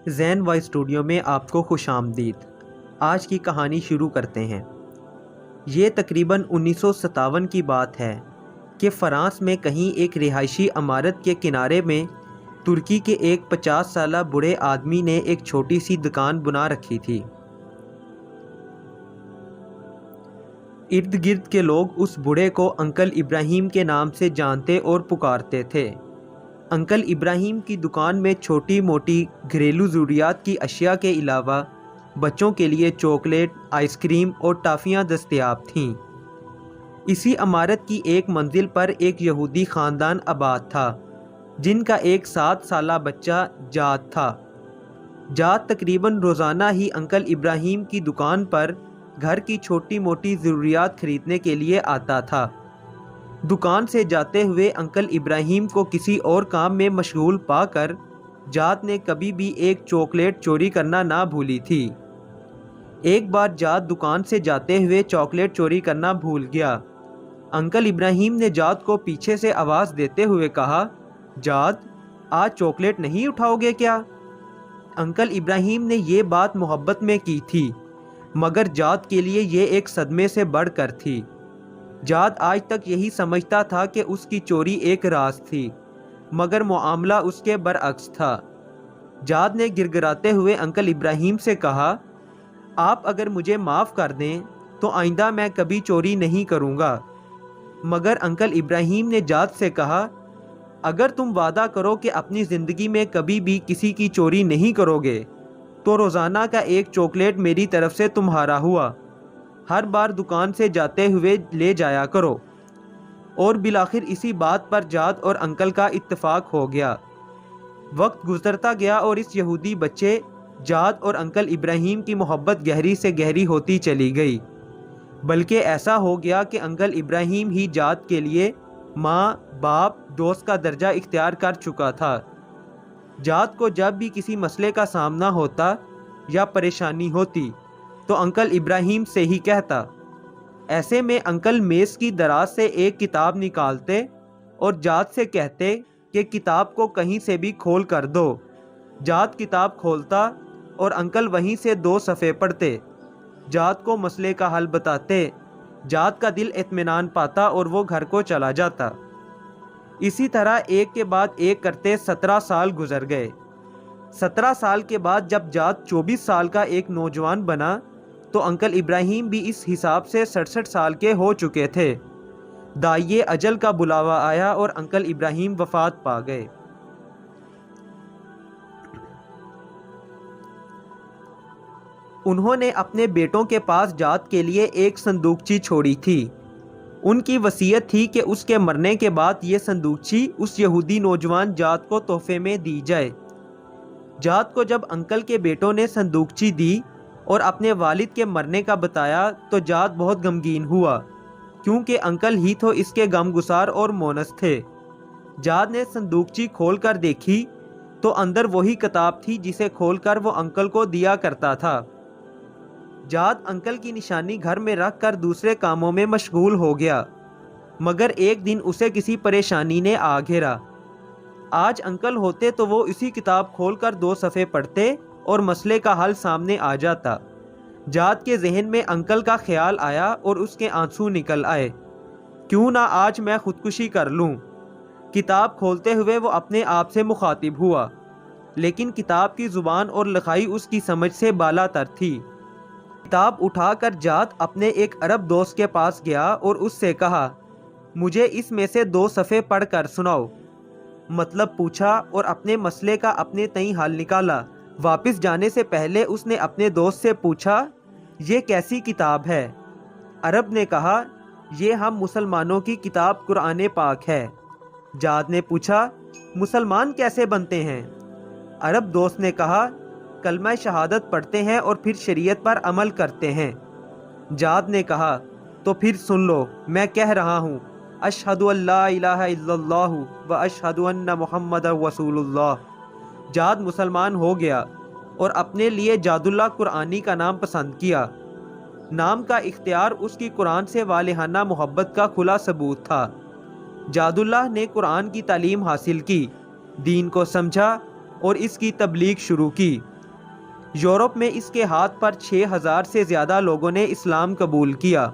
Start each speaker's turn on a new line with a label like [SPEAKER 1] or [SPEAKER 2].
[SPEAKER 1] زین Y studio میں آپ کو خوش آمدید۔ آج کی کہانی شروع کرتے ہیں۔ یہ تقریباً 1957 کی بات ہے کہ فرانس میں کہیں ایک رہائشی عمارت کے کنارے میں ترکی کے ایک 50 سالہ بوڑھے آدمی نے ایک چھوٹی سی دکان بنا رکھی تھی۔ ارد گرد کے لوگ اس بوڑھے کو انکل ابراہیم کے نام سے جانتے اور پکارتے تھے۔ انکل ابراہیم کی دکان میں چھوٹی موٹی گھریلو ضروریات کی اشیاء کے علاوہ بچوں کے لیے چاکلیٹ، آئس کریم اور ٹافیاں دستیاب تھیں۔ اسی عمارت کی ایک منزل پر ایک یہودی خاندان آباد تھا جن کا ایک 7 سالہ بچہ جاد تھا۔ جاد تقریباً روزانہ ہی انکل ابراہیم کی دکان پر گھر کی چھوٹی موٹی ضروریات خریدنے کے لیے آتا تھا۔ دکان سے جاتے ہوئے انکل ابراہیم کو کسی اور کام میں مشغول پا کر جاد نے کبھی بھی ایک چاکلیٹ چوری کرنا نہ بھولی تھی۔ ایک بار جاد دکان سے جاتے ہوئے چاکلیٹ چوری کرنا بھول گیا۔ انکل ابراہیم نے جاد کو پیچھے سے آواز دیتے ہوئے کہا، جاد، آج چاکلیٹ نہیں اٹھاؤ گے کیا؟ انکل ابراہیم نے یہ بات محبت میں کی تھی، مگر جاد کے لیے یہ ایک صدمے سے بڑھ کر تھی۔ جاد آج تک یہی سمجھتا تھا کہ اس کی چوری ایک راز تھی، مگر معاملہ اس کے برعکس تھا۔ جاد نے گڑگڑاتے ہوئے انکل ابراہیم سے کہا، آپ اگر مجھے معاف کر دیں تو آئندہ میں کبھی چوری نہیں کروں گا۔ مگر انکل ابراہیم نے جاد سے کہا، اگر تم وعدہ کرو کہ اپنی زندگی میں کبھی بھی کسی کی چوری نہیں کرو گے تو روزانہ کا ایک چاکلیٹ میری طرف سے تمہارا ہوا، ہر بار دکان سے جاتے ہوئے لے جایا کرو۔ اور بالآخر اسی بات پر جاد اور انکل کا اتفاق ہو گیا۔ وقت گزرتا گیا اور اس یہودی بچے جاد اور انکل ابراہیم کی محبت گہری سے گہری ہوتی چلی گئی، بلکہ ایسا ہو گیا کہ انکل ابراہیم ہی جاد کے لیے ماں، باپ، دوست کا درجہ اختیار کر چکا تھا۔ جاد کو جب بھی کسی مسئلے کا سامنا ہوتا یا پریشانی ہوتی تو انکل ابراہیم سے ہی کہتا۔ ایسے میں انکل میز کی دراز سے ایک کتاب نکالتے اور جاد سے کہتے کہ کتاب کو کہیں سے بھی کھول کر دو۔ جاد کتاب کھولتا اور انکل وہیں سے 2 صفحے پڑھتے، جاد کو مسئلے کا حل بتاتے۔ جاد کا دل اطمینان پاتا اور وہ گھر کو چلا جاتا۔ اسی طرح ایک کے بعد ایک کرتے 17 سال گزر گئے۔ 17 سال کے بعد جب جاد 24 سال کا ایک نوجوان بنا تو انکل ابراہیم بھی اس حساب سے 67 سال کے ہو چکے تھے۔ داعیے اجل کا بلاوا آیا اور انکل ابراہیم وفات پا گئے۔ انہوں نے اپنے بیٹوں کے پاس جاد کے لیے ایک صندوقچی چھوڑی تھی۔ ان کی وصیت تھی کہ اس کے مرنے کے بعد یہ صندوقچی اس یہودی نوجوان جاد کو تحفے میں دی جائے۔ جاد کو جب انکل کے بیٹوں نے صندوقچی دی اور اپنے والد کے مرنے کا بتایا تو جاد بہت غمگین ہوا، کیونکہ انکل ہی تو اس کے غمگسار اور مونس تھے۔ جاد نے صندوقچی کھول کر دیکھی تو اندر وہی کتاب تھی جسے کھول کر وہ انکل کو دیا کرتا تھا۔ جاد انکل کی نشانی گھر میں رکھ کر دوسرے کاموں میں مشغول ہو گیا، مگر ایک دن اسے کسی پریشانی نے آ گھیرا۔ آج انکل ہوتے تو وہ اسی کتاب کھول کر 2 صفحے پڑھتے اور مسئلے کا حل سامنے آ جاتا۔ جاد کے ذہن میں انکل کا خیال آیا اور اس کے آنسو نکل آئے۔ کیوں نہ آج میں خودکشی کر لوں؟ کتاب کھولتے ہوئے وہ اپنے آپ سے مخاطب ہوا، لیکن کتاب کی زبان اور لکھائی اس کی سمجھ سے بالا تر تھی۔ کتاب اٹھا کر جاد اپنے ایک عرب دوست کے پاس گیا اور اس سے کہا، مجھے اس میں سے 2 صفحے پڑھ کر سناؤ۔ مطلب پوچھا اور اپنے مسئلے کا اپنے تئیں حل نکالا۔ واپس جانے سے پہلے اس نے اپنے دوست سے پوچھا، یہ کیسی کتاب ہے؟ عرب نے کہا، یہ ہم مسلمانوں کی کتاب قرآن پاک ہے۔ جاد نے پوچھا، مسلمان کیسے بنتے ہیں؟ عرب دوست نے کہا، کلمہ شہادت پڑھتے ہیں اور پھر شریعت پر عمل کرتے ہیں۔ جاد نے کہا، تو پھر سن لو، میں کہہ رہا ہوں، اشہد ان لا الہ الا اللہ و اشہد ان محمد رسول اللہ۔ جاد مسلمان ہو گیا اور اپنے لیے جاد اللہ قرآنی کا نام پسند کیا۔ نام کا اختیار اس کی قرآن سے والہانہ محبت کا کھلا ثبوت تھا۔ جاد اللہ نے قرآن کی تعلیم حاصل کی، دین کو سمجھا اور اس کی تبلیغ شروع کی۔ یورپ میں اس کے ہاتھ پر 6000 سے زیادہ لوگوں نے اسلام قبول کیا۔